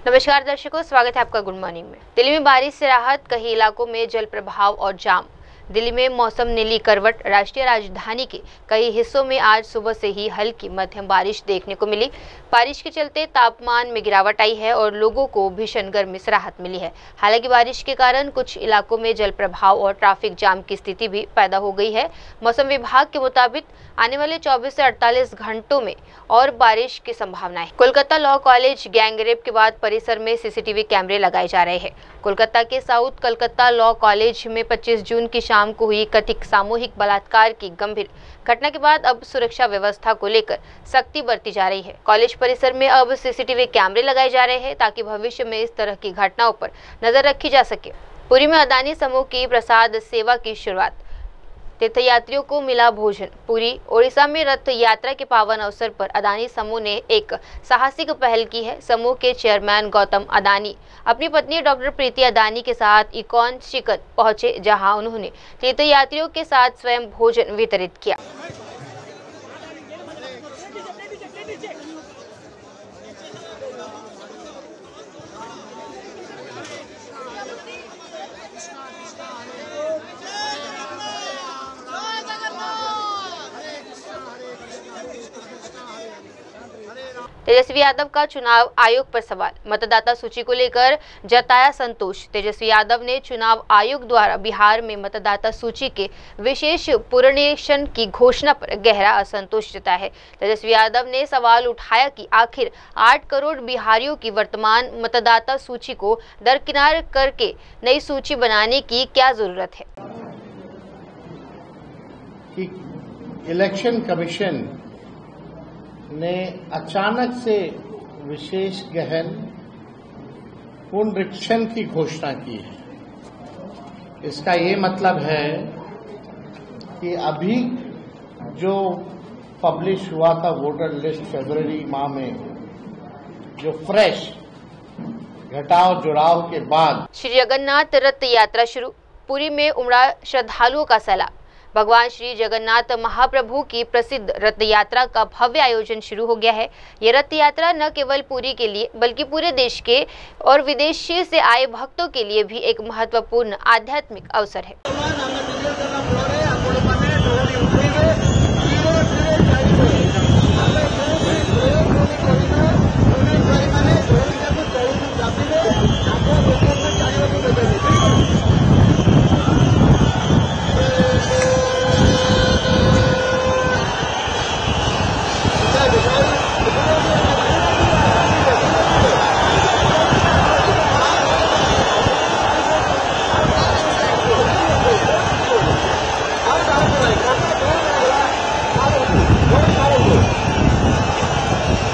नमस्कार दर्शकों, स्वागत है आपका गुड मॉर्निंग में। दिल्ली में बारिश से राहत, कई इलाकों में जल प्रभाव और जाम। दिल्ली में मौसम ने ली करवट। राष्ट्रीय राजधानी के कई हिस्सों में आज सुबह से ही हल्की मध्यम बारिश देखने को मिली। बारिश के चलते तापमान में गिरावट आई है और लोगों को भीषण गर्मी से राहत मिली है। हालांकि बारिश के कारण कुछ इलाकों में जल प्रभाव और ट्रैफिक जाम की स्थिति भी पैदा हो गई है। मौसम विभाग के मुताबिक आने वाले 24 से 48 घंटों में और बारिश की संभावना है। कोलकाता लॉ कॉलेज गैंगरेप के बाद परिसर में सीसीटीवी कैमरे लगाए जा रहे हैं। कोलकाता के साउथ कलकत्ता लॉ कॉलेज में 25 जून की शाम को हुई कथित सामूहिक बलात्कार की गंभीर घटना के बाद अब सुरक्षा व्यवस्था को लेकर सख्ती बरती जा रही है। कॉलेज परिसर में अब सीसीटीवी कैमरे लगाए जा रहे हैं ताकि भविष्य में इस तरह की घटनाओं पर नजर रखी जा सके। पुरी में अदानी समूह की प्रसाद सेवा की शुरुआत, तीर्थयात्रियों को मिला भोजन। पुरी ओडिशा में रथ यात्रा के पावन अवसर पर अदानी समूह ने एक साहसिक पहल की है। समूह के चेयरमैन गौतम अदानी अपनी पत्नी डॉक्टर प्रीति अदानी के साथ इकॉन चिकन पहुंचे, जहां उन्होंने तीर्थयात्रियों के साथ स्वयं भोजन वितरित किया। तेजस्वी यादव का चुनाव आयोग पर सवाल, मतदाता सूची को लेकर जताया संतोष। तेजस्वी यादव ने चुनाव आयोग द्वारा बिहार में मतदाता सूची के विशेष पुनरीक्षण की घोषणा पर गहरा असंतोष जताया है। तेजस्वी यादव ने सवाल उठाया कि आखिर 8 करोड़ बिहारियों की वर्तमान मतदाता सूची को दरकिनार करके नई सूची बनाने की क्या जरूरत है। इलेक्शन कमीशन ने अचानक से विशेष गहन पुनरीक्षण की घोषणा की है। इसका ये मतलब है कि अभी जो पब्लिश हुआ था वोटर लिस्ट फरवरी माह में, जो फ्रेश घटाव जुड़ाव के बाद श्री जगन्नाथ रथ यात्रा शुरू, पुरी में उमड़ा श्रद्धालुओं का सैलाब। भगवान श्री जगन्नाथ महाप्रभु की प्रसिद्ध रथ यात्रा का भव्य आयोजन शुरू हो गया है। ये रथ यात्रा न केवल पुरी के लिए बल्कि पूरे देश के और विदेशी से आए भक्तों के लिए भी एक महत्वपूर्ण आध्यात्मिक अवसर है।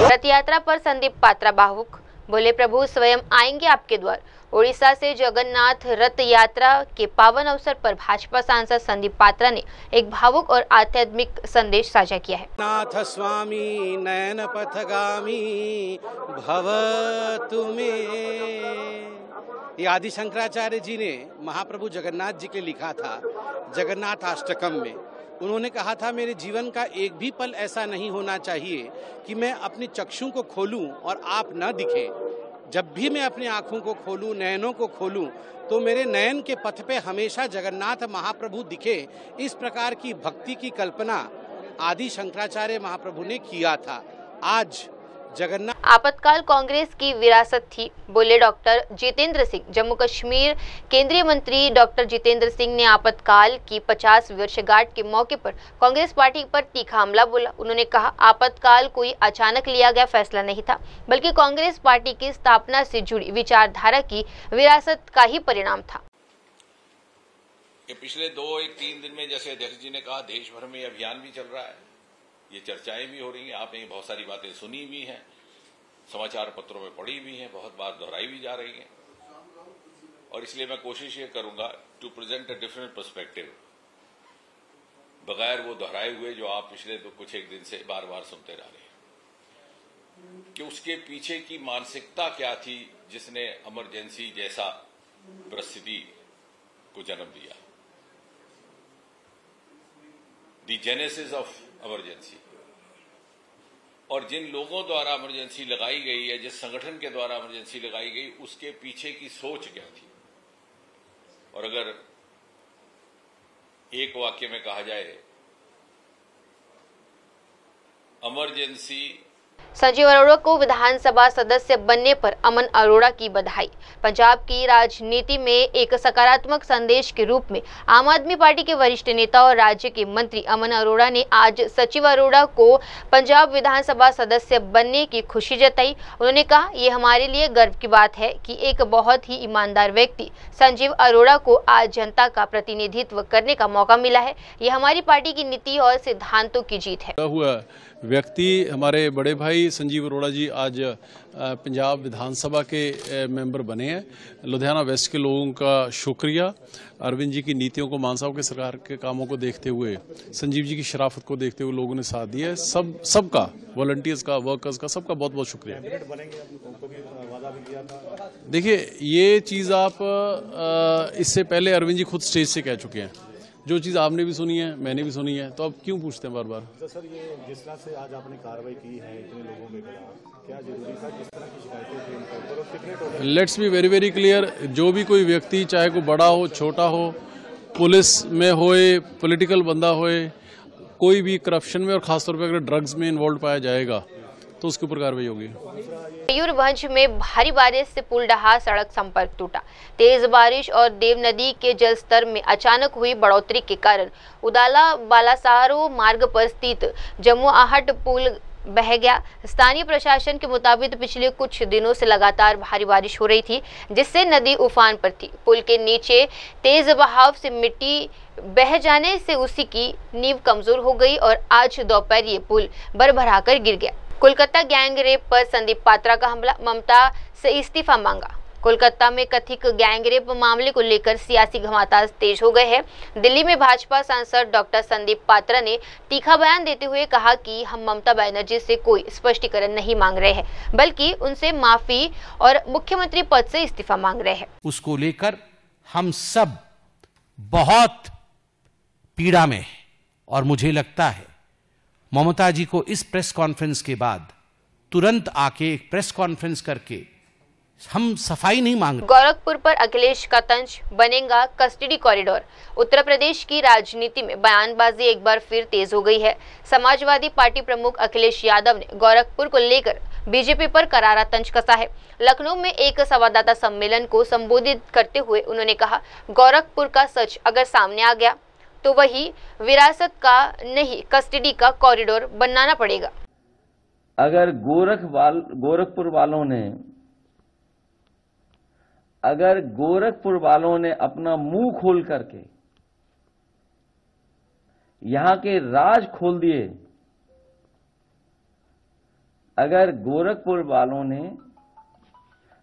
रथ यात्रा पर संदीप पात्रा भावुक बोले, प्रभु स्वयं आएंगे आपके द्वार। ओडिशा से जगन्नाथ रथ यात्रा के पावन अवसर पर भाजपा सांसद संदीप पात्रा ने एक भावुक और आध्यात्मिक संदेश साझा किया है। नाथ स्वामी नयन पथगामी भवतु मे। ये आदि शंकराचार्य जी ने महाप्रभु जगन्नाथ जी के लिखा था जगन्नाथ अष्टकम में। उन्होंने कहा था, मेरे जीवन का एक भी पल ऐसा नहीं होना चाहिए कि मैं अपनी चक्षु को खोलूं और आप न दिखें। जब भी मैं अपनी आंखों को खोलूं, नयनों को खोलूं, तो मेरे नयन के पथ पे हमेशा जगन्नाथ महाप्रभु दिखे। इस प्रकार की भक्ति की कल्पना आदि शंकराचार्य महाप्रभु ने किया था। आज जगन्नाथ आपातकाल कांग्रेस की विरासत थी, बोले डॉक्टर जितेंद्र सिंह। जम्मू कश्मीर केंद्रीय मंत्री डॉक्टर जितेंद्र सिंह ने आपातकाल की 50 वर्षगांठ के मौके पर कांग्रेस पार्टी पर तीखा हमला बोला। उन्होंने कहा, आपातकाल कोई अचानक लिया गया फैसला नहीं था, बल्कि कांग्रेस पार्टी की स्थापना से जुड़ी विचारधारा की विरासत का ही परिणाम था। पिछले 2-3 दिन में, जैसे अध्यक्ष जी ने कहा, देश भर में अभियान भी चल रहा है, ये चर्चाएं भी हो रही हैं, आपने बहुत सारी बातें सुनी भी हैं, समाचार पत्रों में पढ़ी भी हैं, बहुत बार दोहराई भी जा रही हैं। और इसलिए मैं कोशिश ये करूंगा to present a different perspective, बगैर वो दोहराए हुए जो आप पिछले कुछ एक दिन से बार बार सुनते रह रहे हैं, कि उसके पीछे की मानसिकता क्या थी जिसने इमरजेंसी जैसा परिस्थिति को जन्म दिया। The genesis of emergency. और जिन लोगों द्वारा इमरजेंसी लगाई गई है, जिस संगठन के द्वारा इमरजेंसी लगाई गई, उसके पीछे की सोच क्या थी। और अगर एक वाक्य में कहा जाए, इमरजेंसी। संजीव अरोड़ा को विधानसभा सदस्य बनने पर अमन अरोड़ा की बधाई। पंजाब की राजनीति में एक सकारात्मक संदेश के रूप में आम आदमी पार्टी के वरिष्ठ नेता और राज्य के मंत्री अमन अरोड़ा ने आज सचिव अरोड़ा को पंजाब विधानसभा सदस्य बनने की खुशी जताई। उन्होंने कहा, ये हमारे लिए गर्व की बात है कि एक बहुत ही ईमानदार व्यक्ति संजीव अरोड़ा को आज जनता का प्रतिनिधित्व करने का मौका मिला है। ये हमारी पार्टी की नीति और सिद्धांतों की जीत है। व्यक्ति हमारे बड़े भाई संजीव अरोड़ा जी आज पंजाब विधानसभा के मेंबर बने हैं। लुधियाना वेस्ट के लोगों का शुक्रिया। अरविंद जी की नीतियों को, मान साहब के सरकार के कामों को देखते हुए, संजीव जी की शराफत को देखते हुए लोगों ने साथ दिया है। सबका, वॉलंटियर्स का, वर्कर्स का, सबका बहुत बहुत शुक्रिया। देखिए, ये चीज़ आप इससे पहले अरविंद जी खुद स्टेज से कह चुके हैं। जो चीज़ आपने भी सुनी है, मैंने भी सुनी है, तो आप क्यों पूछते हैं बार बार। तो सर, ये जिस तरह से आज आपने कार्रवाई की है इतने लोगों के खिलाफ, क्या जरूरी था? किस तरह की शिकायतें थी उनके ऊपर और कितने total? Let's be very very clear, जो भी कोई व्यक्ति, चाहे कोई बड़ा हो, छोटा हो, पुलिस में होए, पॉलिटिकल बंदा होए, कोई भी करप्शन में और खासतौर पर अगर ड्रग्स में इन्वॉल्व पाया जाएगा तो उसके ऊपर कार्रवाई होगी। मयूरभंज में भारी बारिश से पुल ढहा, सड़क संपर्क टूटा। तेज बारिश और देव नदी के जलस्तर में अचानक हुई बढ़ोतरी के कारण उदाला बालासारो मार्ग पर स्थित जमुआहट पुल बह गया। स्थानीय प्रशासन के मुताबिक पिछले कुछ दिनों से लगातार भारी बारिश हो रही थी, जिससे नदी उफान पर थी। पुल के नीचे तेज बहाव से मिट्टी बह जाने से उसी की नींव कमजोर हो गई और आज दोपहर ये पुल भरभराकर गिर गया। कोलकाता गैंग रेप पर संदीप पात्रा का हमला, ममता से इस्तीफा मांगा। कोलकाता में कथित गैंग रेप मामले को लेकर सियासी घमासान तेज हो गए हैं। दिल्ली में भाजपा सांसद डॉक्टर संदीप पात्रा ने तीखा बयान देते हुए कहा कि हम ममता बनर्जी से कोई स्पष्टीकरण नहीं मांग रहे हैं, बल्कि उनसे माफी और मुख्यमंत्री पद से इस्तीफा मांग रहे हैं। उसको लेकर हम सब बहुत पीड़ा में हैं और मुझे लगता है ममता जी को इस प्रेस कॉन्फ्रेंस के बाद तुरंत आके एक प्रेस कॉन्फ्रेंस करके हम सफाई नहीं मांग रहे। गोरखपुर पर अखिलेश का तंज, बनेगा कस्टडी कॉरिडोर। उत्तर प्रदेश की राजनीति में बयानबाजी एक बार फिर तेज हो गई है। समाजवादी पार्टी प्रमुख अखिलेश यादव ने गोरखपुर को लेकर बीजेपी पर करारा तंज कसा है। लखनऊ में एक संवाददाता सम्मेलन को संबोधित करते हुए उन्होंने कहा, गोरखपुर का सच अगर सामने आ गया तो वही विरासत का नहीं, कस्टडी का कॉरिडोर बनाना पड़ेगा। अगर गोरखपुर वालों ने अपना मुंह खोल करके यहां के राज खोल दिए, अगर गोरखपुर वालों ने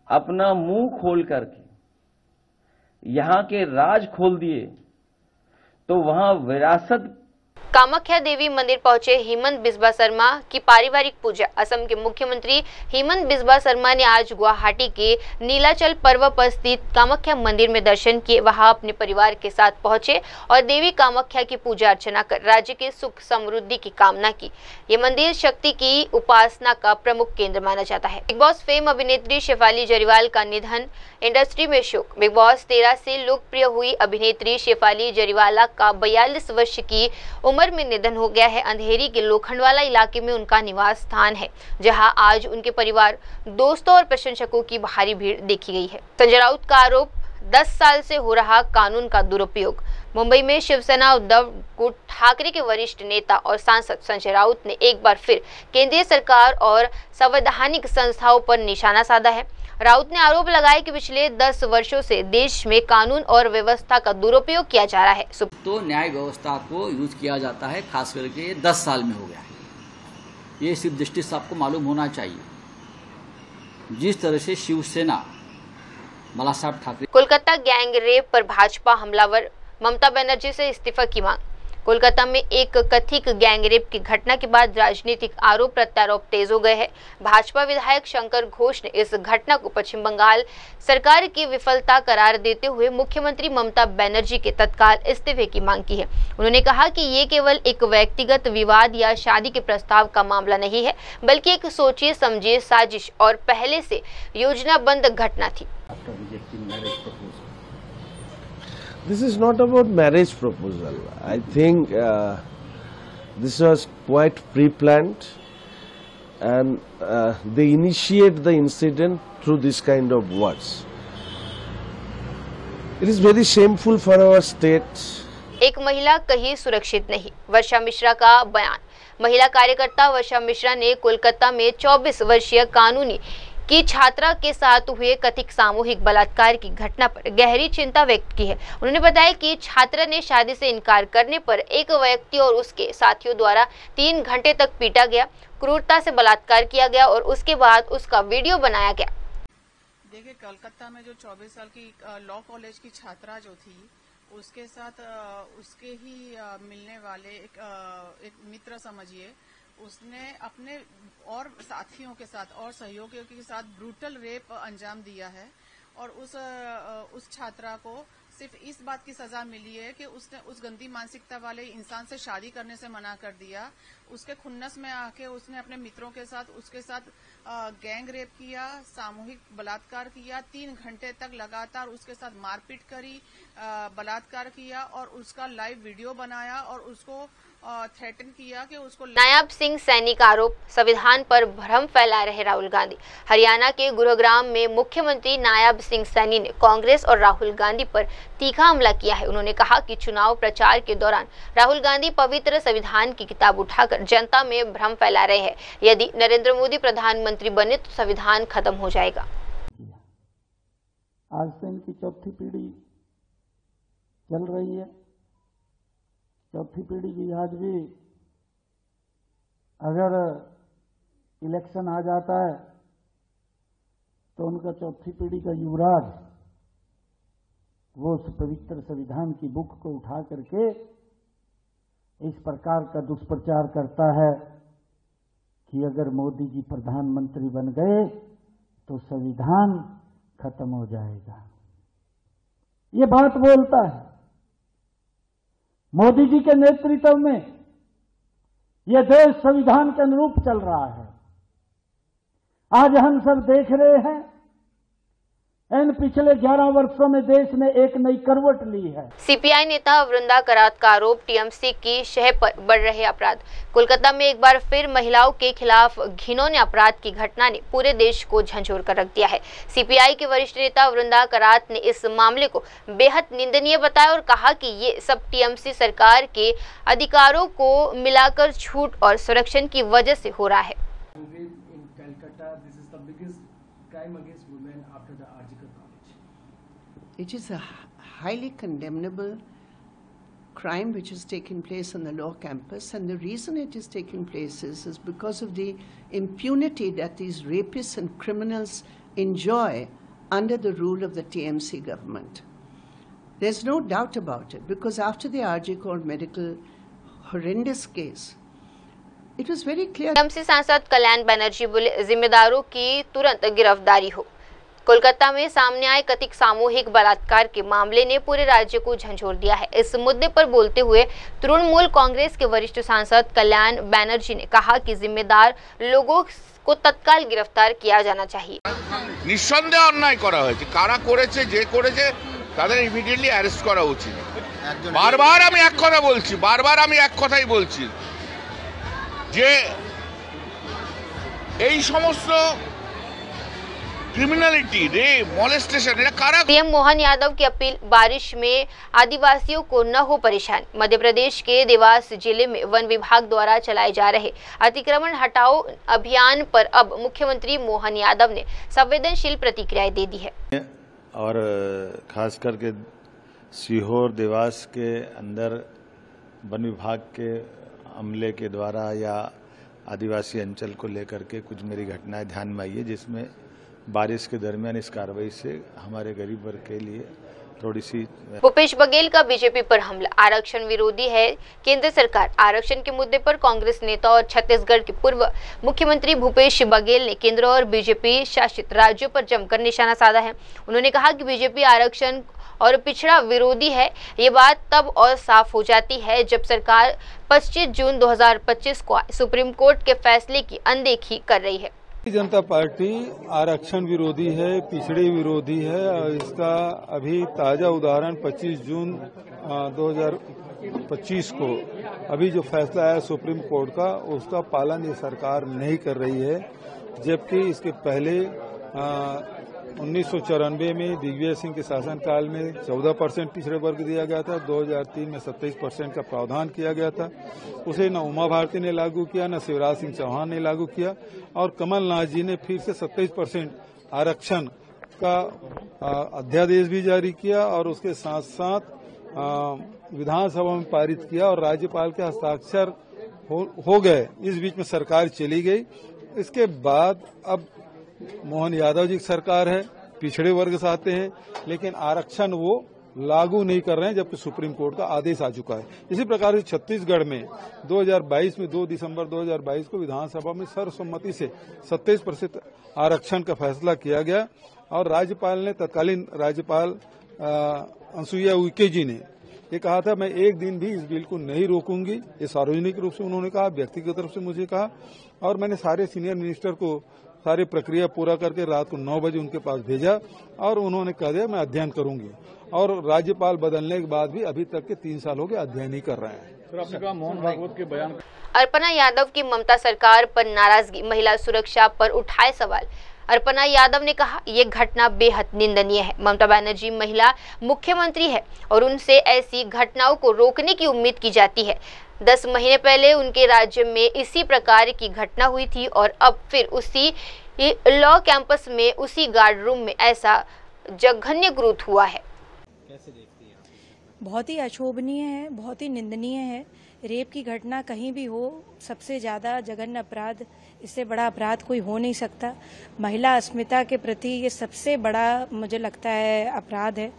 अपना मुंह खोल करके यहां के राज खोल दिए तो वहां विरासत। कामाख्या देवी मंदिर पहुंचे हेमंत बिस्वा शर्मा की पारिवारिक पूजा। असम के मुख्यमंत्री हेमंत बिस्वा शर्मा ने आज गुवाहाटी के नीलाचल पर्व पर स्थित कामाख्या मंदिर में दर्शन किए। वहां अपने परिवार के साथ पहुंचे और देवी कामाख्या की पूजा अर्चना कर राज्य के सुख समृद्धि की कामना की। ये मंदिर शक्ति की उपासना का प्रमुख केंद्र माना जाता है। बिग बॉस फेम अभिनेत्री शेफाली जरीवाल का निधन, इंडस्ट्री में शोक। बिग बॉस 13 से लोकप्रिय हुई अभिनेत्री शेफाली जरीवाला का 42 वर्ष की उम्र में निधन हो गया है। अंधेरी के लोखंडवाला इलाके में उनका निवास स्थान है, जहां आज उनके परिवार, दोस्तों और प्रशंसकों की भारी भीड़ देखी गई है। संजय राउत का आरोप, 10 साल से हो रहा कानून का दुरुपयोग। मुंबई में शिवसेना उद्धव ठाकरे के वरिष्ठ नेता और सांसद संजय राउत ने एक बार फिर केंद्रीय सरकार और संवैधानिक संस्थाओं पर निशाना साधा है। राउत ने आरोप लगाया कि पिछले 10 वर्षों से देश में कानून और व्यवस्था का दुरुपयोग किया जा रहा है। तो न्याय व्यवस्था को यूज किया जाता है, खास करके 10 साल में हो गया है। ये चीफ जस्टिस आपको मालूम होना चाहिए। जिस तरह से शिवसेना बाला साहब ठाकरे। कोलकाता गैंग रेप पर भाजपा हमलावर ममता बनर्जी से इस्तीफा की मांग। कोलकाता में एक कथित गैंगरेप की घटना के बाद राजनीतिक आरोप प्रत्यारोप तेज हो गए हैं। भाजपा विधायक शंकर घोष ने इस घटना को पश्चिम बंगाल सरकार की विफलता करार देते हुए मुख्यमंत्री ममता बनर्जी के तत्काल इस्तीफे की मांग की है। उन्होंने कहा कि ये केवल एक व्यक्तिगत विवाद या शादी के प्रस्ताव का मामला नहीं है, बल्कि एक सोचिए समझिए साजिश और पहले से योजनाबद्ध घटना थी। This is not about marriage proposal. I think this was quite pre-planned, and they initiate the incident through this kind of words. It is very shameful for our state. एक महिला कहीं सुरक्षित नहीं, वर्षा मिश्रा का बयान। महिला कार्यकर्ता वर्षा मिश्रा ने कोलकाता में 24 वर्षीय कानूनी की छात्रा के साथ हुए कथित सामूहिक बलात्कार की घटना पर गहरी चिंता व्यक्त की है। उन्होंने बताया कि छात्रा ने शादी से इनकार करने पर एक व्यक्ति और उसके साथियों द्वारा 3 घंटे तक पीटा गया, क्रूरता से बलात्कार किया गया और उसके बाद उसका वीडियो बनाया गया। देखिए, कलकत्ता में जो 24 साल की लॉ कॉलेज की छात्रा जो थी, उसके साथ उसके ही मिलने वाले एक मित्र समझिए, उसने अपने और साथियों के साथ और सहयोगियों के साथ ब्रूटल रेप अंजाम दिया है और उस छात्रा को सिर्फ इस बात की सजा मिली है कि उसने उस गंदी मानसिकता वाले इंसान से शादी करने से मना कर दिया। उसके खुन्नस में आके उसने अपने मित्रों के साथ उसके साथ गैंग रेप किया, सामूहिक बलात्कार किया, 3 घंटे तक लगातार उसके साथ मारपीट करी, बलात्कार किया और उसका लाइव वीडियो बनाया और उसको थ्रेटन किया कि उसको। नायब सिंह सैनी का आरोप, संविधान पर भ्रम फैला रहे राहुल गांधी। हरियाणा के गुरुग्राम में मुख्यमंत्री नायब सिंह सैनी ने कांग्रेस और राहुल गांधी पर तीखा हमला किया है। उन्होंने कहा कि चुनाव प्रचार के दौरान राहुल गांधी पवित्र संविधान की किताब उठाकर जनता में भ्रम फैला रहे हैं। यदि नरेंद्र मोदी प्रधानमंत्री बने तो संविधान खत्म हो जाएगा। आज से इनकी चौथी पीढ़ी चल रही है। चौथी पीढ़ी की आज भी अगर इलेक्शन आ जाता है तो उनका चौथी पीढ़ी का युवराज वो उस पवित्र संविधान की बुक को उठा करके इस प्रकार का दुष्प्रचार करता है कि अगर मोदी जी प्रधानमंत्री बन गए तो संविधान खत्म हो जाएगा। ये बात बोलता है। मोदी जी के नेतृत्व में यह देश संविधान के अनुरूप चल रहा है। आज हम सब देख रहे हैं इन पिछले 11 वर्षों में देश ने एक नई करवट ली है। सीपीआई नेता वृंदा करात का आरोप, टीएमसी की शह पर बढ़ रहे अपराध। कोलकाता में एक बार फिर महिलाओं के खिलाफ घिनौने अपराध की घटना ने पूरे देश को झंझोर कर रख दिया है। सीपीआई के वरिष्ठ नेता वृंदा करात ने इस मामले को बेहद निंदनीय बताया और कहा कि ये सब टीएमसी सरकार के अधिकारों को मिलाकर छूट और संरक्षण की वजह से हो रहा है। It is a highly condemnable crime which has taken place on the law campus, and the reason it is taking place is because of the impunity that these rapists and criminals enjoy under the rule of the TMC government. There's no doubt about it, because after the RG Kar medical horrendous case, it was very clear. TMC सांसद कल्याण बनर्जी बोले, जिम्मेदारों की तुरंत गिरफ्तारी हो। कोलकाता में सामने आए कथित सामूहिक बलात्कार के मामले ने पूरे राज्य को झंझोर दिया है। इस मुद्दे पर बोलते हुए तृणमूल कांग्रेस के वरिष्ठ सांसद कल्याण बनर्जी ने कहा कि जिम्मेदार लोगों को तत्काल गिरफ्तार किया जाना चाहिए। निस्संदेह अन्याय करा হয়েছে, কারা করেছে যে করেছে তাদের ইমিডিয়েটলি অ্যারেস্ট করা উচিত। বারবার আমি এক কথা বলছি, বারবার আমি এক কথাই বলছি যে এই সমস্ত criminality, rape, molestation, PM Mohan Yadav की अपील, बारिश में आदिवासियों को न हो परेशान। मध्य प्रदेश के देवास जिले में वन विभाग द्वारा चलाए जा रहे अतिक्रमण हटाओ अभियान पर अब मुख्यमंत्री मोहन यादव ने संवेदनशील प्रतिक्रियाएं दे दी है। और खास करके सीहोर देवास के अंदर वन विभाग के अमले के द्वारा या आदिवासी अंचल को लेकर के कुछ मेरी घटनाएं ध्यान में आई है, जिसमें बारिश के दरमियान इस कार्रवाई से हमारे गरीब वर्ग के लिए थोड़ी सी। भूपेश बघेल का बीजेपी पर हमला, आरक्षण विरोधी है केंद्र सरकार। आरक्षण के मुद्दे पर कांग्रेस नेता और छत्तीसगढ़ के पूर्व मुख्यमंत्री भूपेश बघेल ने केंद्र और बीजेपी शासित राज्यों पर जमकर निशाना साधा है। उन्होंने कहा कि बीजेपी आरक्षण और पिछड़ा विरोधी है। ये बात तब और साफ हो जाती है जब सरकार 25 जून 2025 को सुप्रीम कोर्ट के फैसले की अनदेखी कर रही है। भारतीय जनता पार्टी आरक्षण विरोधी है, पिछड़े विरोधी है और इसका अभी ताजा उदाहरण 25 जून 2025 को अभी जो फैसला आया सुप्रीम कोर्ट का, उसका पालन ये सरकार नहीं कर रही है। जबकि इसके पहले 1994 में दिग्विजय सिंह के शासनकाल में 14% पिछड़े वर्ग दिया गया था, 2003 में 27% का प्रावधान किया गया था। उसे न उमा भारती ने लागू किया, न शिवराज सिंह चौहान ने लागू किया और कमलनाथ जी ने फिर से 27% आरक्षण का अध्यादेश भी जारी किया और उसके साथ साथ विधानसभा में पारित किया और राज्यपाल के हस्ताक्षर हो गए। इस बीच में सरकार चली गई। इसके बाद अब मोहन यादव जी की सरकार है, पिछड़े वर्ग से आते हैं, लेकिन आरक्षण वो लागू नहीं कर रहे हैं, जबकि सुप्रीम कोर्ट का आदेश आ चुका है। इसी प्रकार से छत्तीसगढ़ में 2022 में 2 दिसंबर 2022 को विधानसभा में सर्वसम्मति से 27% आरक्षण का फैसला किया गया और राज्यपाल ने, तत्कालीन राज्यपाल अनुसुईया उइके जी ने ये कहा था, मैं एक दिन भी इस बिल को नहीं रोकूंगी। ये सार्वजनिक रूप से उन्होंने कहा, व्यक्तिगत तरफ से मुझे कहा और मैंने सारे सीनियर मिनिस्टर को सारी प्रक्रिया पूरा करके रात को 9 बजे उनके पास भेजा और उन्होंने कह दिया मैं अध्ययन करूंगी। और राज्यपाल बदलने के बाद भी अभी तक के 3 साल हो गए अध्ययन ही कर रहे हैं। सर, आपने कहा मोहन भागवत के बयान। अर्पणा यादव की ममता सरकार पर नाराजगी, महिला सुरक्षा पर उठाए सवाल। अर्पणा यादव ने कहा, ये घटना बेहद निंदनीय है। ममता बनर्जी महिला मुख्यमंत्री है और उनसे ऐसी घटनाओं को रोकने की उम्मीद की जाती है। 10 महीने पहले उनके राज्य में इसी प्रकार की घटना हुई थी और अब फिर उसी लॉ कैंपस में उसी गार्ड रूम में ऐसा जघन्य कृत्य हुआ है। कैसे देखती हैं आप? बहुत ही अशोभनीय है, बहुत ही निंदनीय है। रेप की घटना कहीं भी हो, सबसे ज़्यादा जघन्य अपराध, इससे बड़ा अपराध कोई हो नहीं सकता। महिला अस्मिता के प्रति ये सबसे बड़ा मुझे लगता है अपराध है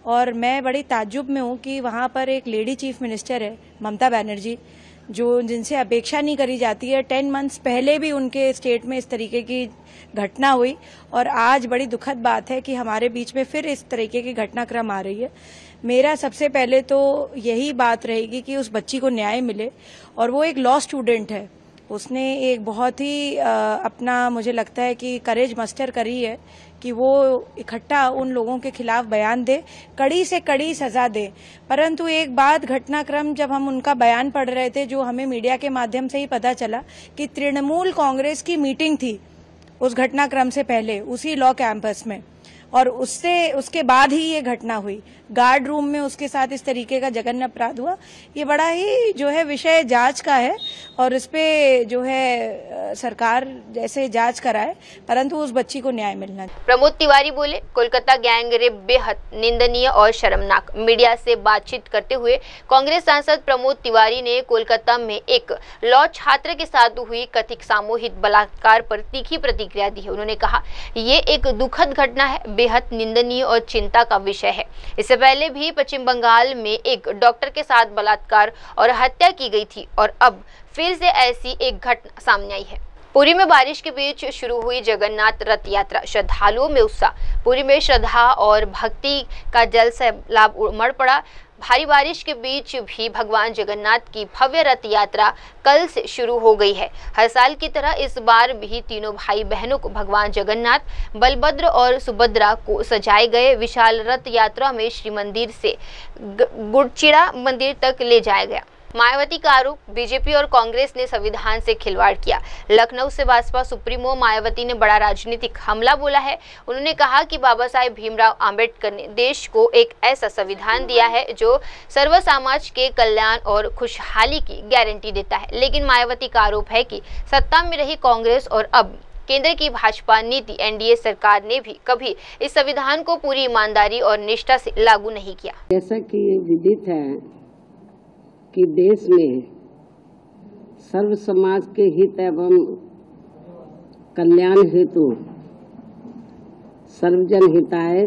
और मैं बड़ी ताज्जुब में हूँ कि वहाँ पर एक लेडी चीफ मिनिस्टर है ममता बनर्जी, जो जिनसे अपेक्षा नहीं करी जाती है। 10 मंथ्स पहले भी उनके स्टेट में इस तरीके की घटना हुई और आज बड़ी दुखद बात है कि हमारे बीच में फिर इस तरीके की घटनाक्रम आ रही है। मेरा सबसे पहले तो यही बात रहेगी कि उस बच्ची को न्याय मिले और वो एक लॉ स्टूडेंट है। उसने एक बहुत ही अपना मुझे लगता है कि करेज मस्टर करी है कि वो इकट्ठा उन लोगों के खिलाफ बयान दे, कड़ी से कड़ी सजा दे। परंतु एक बात, घटनाक्रम जब हम उनका बयान पढ़ रहे थे, जो हमें मीडिया के माध्यम से ही पता चला कि तृणमूल कांग्रेस की मीटिंग थी उस घटनाक्रम से पहले उसी लॉ कैंपस में और उसके बाद ही ये घटना हुई। गार्ड रूम में उसके साथ इस तरीके का जघन्य अपराध हुआ। ये बड़ा ही जो है विषय जांच का है और इस पे जो है सरकार जैसे जांच कराए, परंतु उस बच्ची को न्याय मिलना चाहिए। प्रमोद तिवारी बोले, कोलकाता गैंग रेप बेहद निंदनीय और शर्मनाक। मीडिया से बातचीत करते हुए कांग्रेस सांसद प्रमोद तिवारी ने कोलकाता में एक लॉ छात्र के साथ हुई कथित सामूहिक बलात्कार पर तीखी प्रतिक्रिया दी है। उन्होंने कहा, ये एक दुखद घटना है, बेहद निंदनीय और चिंता का विषय है। इससे पहले भी पश्चिम बंगाल में एक डॉक्टर के साथ बलात्कार और हत्या की गई थी और अब फिर से ऐसी एक घटना सामने आई है। पुरी में बारिश के बीच शुरू हुई जगन्नाथ रथ यात्रा, श्रद्धालुओं में उत्साह। पुरी में श्रद्धा और भक्ति का जल सैलाब उमड़ पड़ा। भारी बारिश के बीच भी भगवान जगन्नाथ की भव्य रथ यात्रा कल से शुरू हो गई है। हर साल की तरह इस बार भी तीनों भाई बहनों को भगवान जगन्नाथ, बलभद्र और सुभद्रा को सजाए गए विशाल रथ यात्रा में श्री मंदिर से गुड़चिड़ा मंदिर तक ले जाया गया। मायावती का आरोप, बीजेपी और कांग्रेस ने संविधान से खिलवाड़ किया। लखनऊ से भाजपा सुप्रीमो मायावती ने बड़ा राजनीतिक हमला बोला है। उन्होंने कहा कि बाबा साहेब भीमराव अंबेडकर ने देश को एक ऐसा संविधान दिया है जो सर्व समाज के कल्याण और खुशहाली की गारंटी देता है। लेकिन मायावती का आरोप है कि सत्ता में रही कांग्रेस और अब केंद्र की भाजपा नीति एनडीए सरकार ने भी कभी इस संविधान को पूरी ईमानदारी और निष्ठा से लागू नहीं किया। जैसा कि विदित है कि देश में सर्व समाज के हित एवं कल्याण हेतु सर्वजन हिताय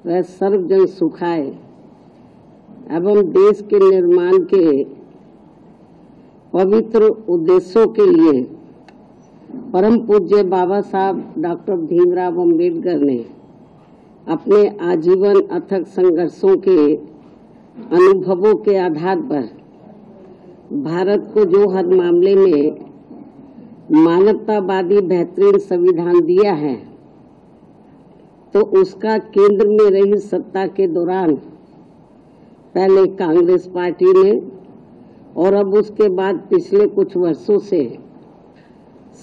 व सर्वजन सुखाय एवं देश के निर्माण के पवित्र उद्देश्यों के लिए परम पूज्य बाबा साहब डॉक्टर भीमराव अम्बेडकर ने अपने आजीवन अथक संघर्षों के अनुभवों के आधार पर भारत को जो हर मामले में मानवतावादी बेहतरीन संविधान दिया है, तो उसका केंद्र में रही सत्ता के दौरान पहले कांग्रेस पार्टी ने और अब उसके बाद पिछले कुछ वर्षों से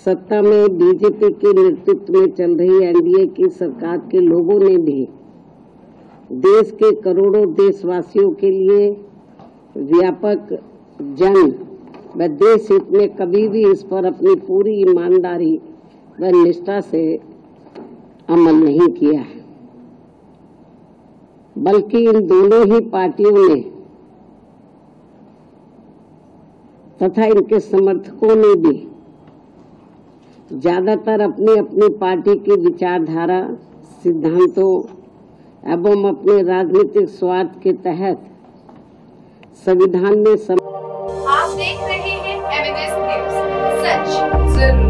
सत्ता में बीजेपी के नेतृत्व में चल रही एनडीए की सरकार के लोगों ने भी देश के करोड़ों देशवासियों के लिए व्यापक जन व देश हित में कभी भी इस पर अपनी पूरी ईमानदारी व निष्ठा से अमल नहीं किया है, बल्कि इन दोनों ही पार्टियों ने तथा इनके समर्थकों ने भी ज्यादातर अपनी अपनी पार्टी की विचारधारा, सिद्धांतों एवं अपने राजनीतिक स्वार्थ के तहत संविधान में आप देख रहे हैं एमएनएस न्यूज़, सच जरूर।